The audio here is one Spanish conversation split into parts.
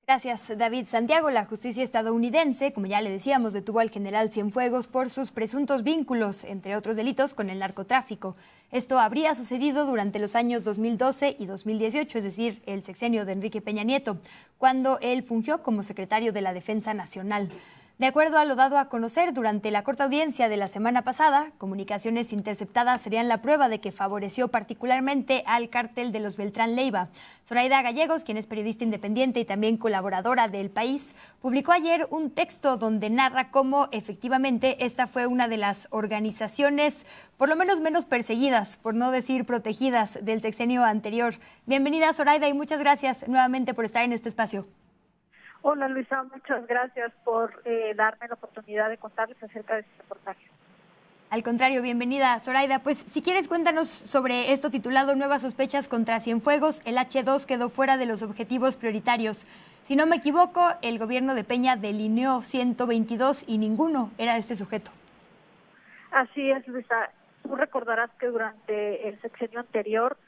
Gracias, David. Santiago, la justicia estadounidense, como ya le decíamos, detuvo al general Cienfuegos por sus presuntos vínculos, entre otros delitos, con el narcotráfico. Esto habría sucedido durante los años 2012 y 2018, es decir, el sexenio de Enrique Peña Nieto, cuando él fungió como secretario de la Defensa Nacional. De acuerdo a lo dado a conocer durante la corta audiencia de la semana pasada, comunicaciones interceptadas serían la prueba de que favoreció particularmente al cártel de los Beltrán Leiva. Zoraida Gallegos, quien es periodista independiente y también colaboradora del País, publicó ayer un texto donde narra cómo efectivamente esta fue una de las organizaciones por lo menos perseguidas, por no decir protegidas, del sexenio anterior. Bienvenida, Zoraida, y muchas gracias nuevamente por estar en este espacio. Hola Luisa, muchas gracias por darme la oportunidad de contarles acerca de este reportaje. Al contrario, bienvenida, Zoraida. Pues si quieres, cuéntanos sobre esto titulado Nuevas sospechas contra Cienfuegos. El H2 quedó fuera de los objetivos prioritarios. Si no me equivoco, el gobierno de Peña delineó 122 y ninguno era este sujeto. Así es, Luisa. Tú recordarás que durante el sexenio anterior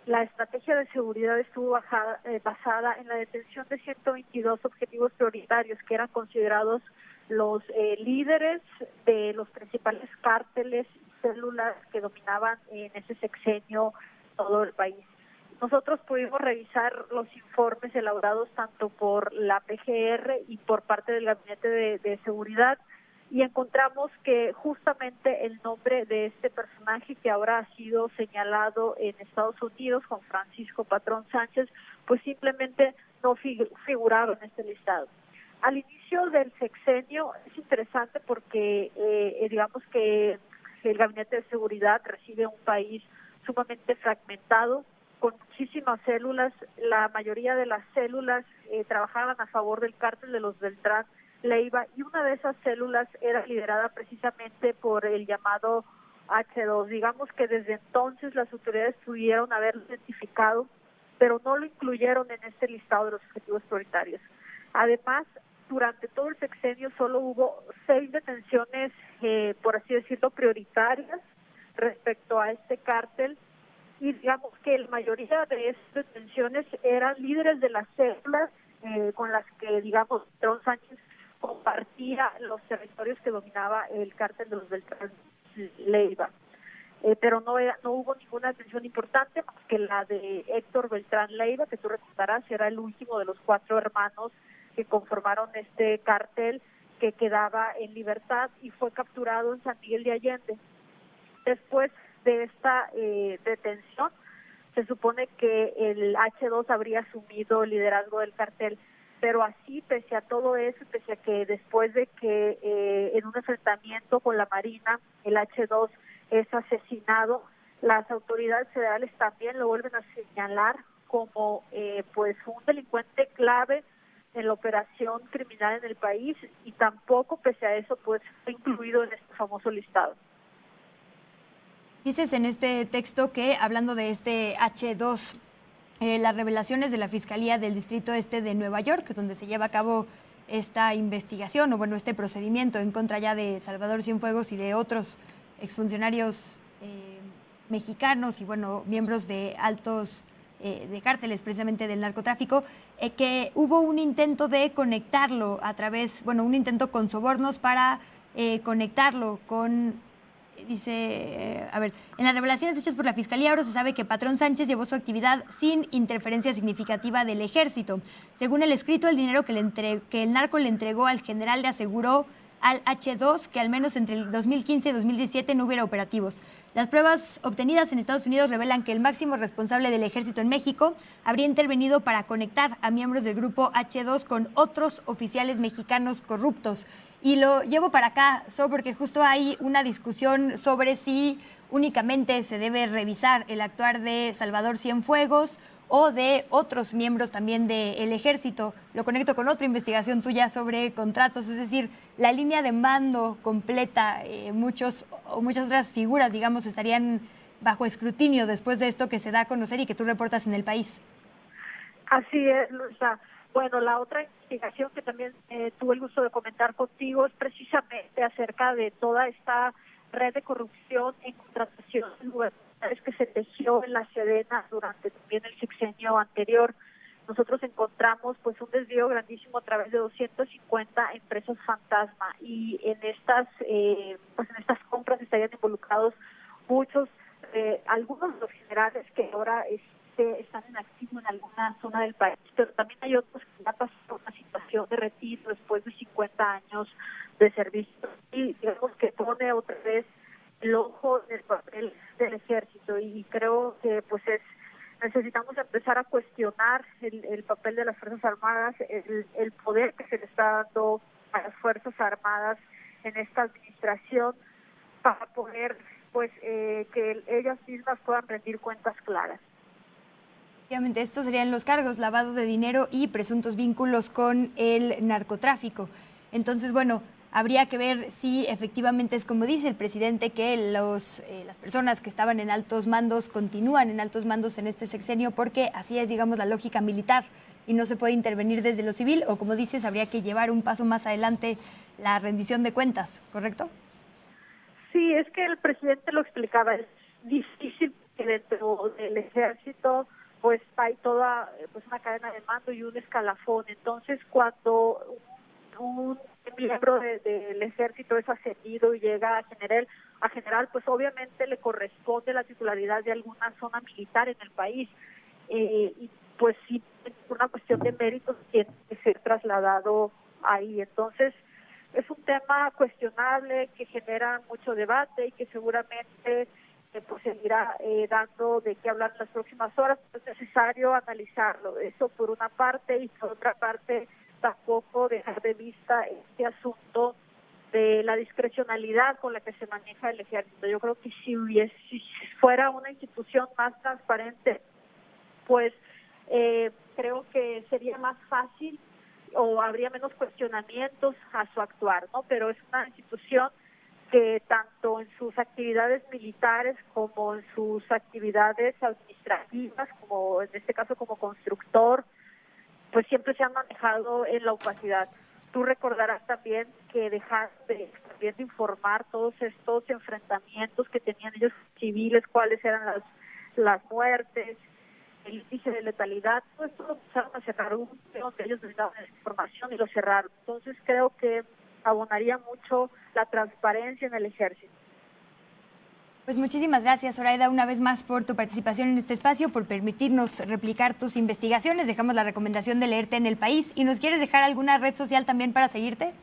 la estrategia de seguridad estuvo basada en la detención de 122 objetivos prioritarios que eran considerados los líderes de los principales cárteles y células que dominaban en ese sexenio todo el país. Nosotros pudimos revisar los informes elaborados tanto por la PGR y por parte del Gabinete de Seguridad, y encontramos que justamente el nombre de este personaje que ahora ha sido señalado en Estados Unidos, Juan Francisco Patrón Sánchez, pues simplemente no figuraba en este listado. Al inicio del sexenio es interesante porque digamos que el Gabinete de Seguridad recibe un país sumamente fragmentado, con muchísimas células. La mayoría de las células trabajaban a favor del cártel de los Beltrán Leiva, y una de esas células era liderada precisamente por el llamado H2. Digamos que desde entonces las autoridades pudieron haberlo identificado, pero no lo incluyeron en este listado de los objetivos prioritarios. Además, durante todo el sexenio solo hubo 6 detenciones, por así decirlo, prioritarias respecto a este cártel, y digamos que la mayoría de esas detenciones eran líderes de las células con las que, digamos, Patrón Sánchez compartía los territorios que dominaba el cártel de los Beltrán Leiva. Pero no hubo ninguna detención importante más que la de Héctor Beltrán Leiva, que tú recordarás era el último de los 4 hermanos que conformaron este cártel, que quedaba en libertad y fue capturado en San Miguel de Allende. Después de esta detención, se supone que el H2 habría asumido el liderazgo del cartel, pero así, pese a todo eso, pese a que después de que en un enfrentamiento con la Marina el H2 es asesinado, las autoridades federales también lo vuelven a señalar como pues un delincuente clave en la operación criminal en el país, y tampoco, pese a eso, pues fue incluido en este famoso listado. Dices en este texto que, hablando de este H2, las revelaciones de la Fiscalía del Distrito Este de Nueva York, donde se lleva a cabo esta investigación, o bueno, este procedimiento en contra ya de Salvador Cienfuegos y de otros exfuncionarios mexicanos y bueno, miembros de altos de cárteles precisamente del narcotráfico, que hubo un intento de conectarlo a través, bueno, un intento con sobornos para conectarlo con... Dice, a ver, en las revelaciones hechas por la Fiscalía ahora se sabe que Patrón Sánchez llevó su actividad sin interferencia significativa del ejército. Según el escrito, el dinero que el narco le entregó al general le aseguró al H2 que al menos entre el 2015 y 2017 no hubiera operativos. Las pruebas obtenidas en Estados Unidos revelan que el máximo responsable del ejército en México habría intervenido para conectar a miembros del grupo H2 con otros oficiales mexicanos corruptos. Y lo llevo para acá, porque justo hay una discusión sobre si únicamente se debe revisar el actuar de Salvador Cienfuegos o de otros miembros también del ejército. Lo conecto con otra investigación tuya sobre contratos, es decir, la línea de mando completa, muchas otras figuras, digamos, estarían bajo escrutinio después de esto que se da a conocer y que tú reportas en El País. Así es, Luisa. Bueno, la otra investigación que también tuve el gusto de comentar contigo es precisamente acerca de toda esta red de corrupción en contrataciones gubernamentales que se tejió en la Sedena durante también el sexenio anterior. nosotros encontramos pues un desvío grandísimo a través de 250 empresas fantasma, y en estas pues en estas compras estarían involucrados muchos, algunos de los generales que ahora están en activo en alguna zona del país, pero también hay otros que ya pasaron por una situación de retiro después de 50 años de servicio, y digamos que pone otra vez el ojo en el papel del ejército, y creo que pues necesitamos empezar a cuestionar el papel de las Fuerzas Armadas, el poder que se le está dando a las Fuerzas Armadas en esta administración, para poder pues que ellas mismas puedan rendir cuentas claras. Obviamente estos serían los cargos: lavado de dinero y presuntos vínculos con el narcotráfico. Entonces, bueno, habría que ver si efectivamente es como dice el presidente, que las personas que estaban en altos mandos continúan en altos mandos en este sexenio, porque así es, digamos, la lógica militar y no se puede intervenir desde lo civil, o como dices, habría que llevar un paso más adelante la rendición de cuentas, ¿correcto? Sí, es que el presidente lo explicaba, es difícil que dentro del ejército pues hay toda pues una cadena de mando y un escalafón. Entonces, cuando un miembro del ejército es ascendido y llega a general, pues obviamente le corresponde la titularidad de alguna zona militar en el país, y pues sí, por una cuestión de méritos tiene que ser trasladado ahí. Entonces, es un tema cuestionable que genera mucho debate y que seguramente pues seguirá dando de qué hablar en las próximas horas. Es necesario analizarlo, eso por una parte, y por otra parte tampoco dejar de vista este asunto de la discrecionalidad con la que se maneja el ejército. Yo creo que si fuera una institución más transparente, pues creo que sería más fácil o habría menos cuestionamientos a su actuar, ¿no? Pero es una institución que tanto en sus actividades militares como en sus actividades administrativas, como en este caso como constructor, pues siempre se han manejado en la opacidad. Tú recordarás también que dejaron también de informar todos estos enfrentamientos que tenían ellos civiles, cuáles eran las muertes, el índice de letalidad. Todo esto lo empezaron a cerrar, donde ellos brindaban esa información y lo cerraron. Entonces creo que abonaría mucho la transparencia en el ejército. Pues muchísimas gracias, Zoraida, una vez más por tu participación en este espacio, por permitirnos replicar tus investigaciones. Dejamos la recomendación de leerte en El País. ¿Y nos quieres dejar alguna red social también para seguirte?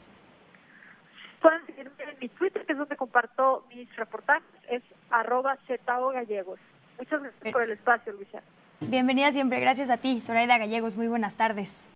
Pueden seguirme en mi Twitter, que es donde comparto mis reportajes, es @ZOGallegos. Muchas gracias por el espacio, Luisa. Bienvenida siempre, gracias a ti, Zoraida Gallegos, muy buenas tardes.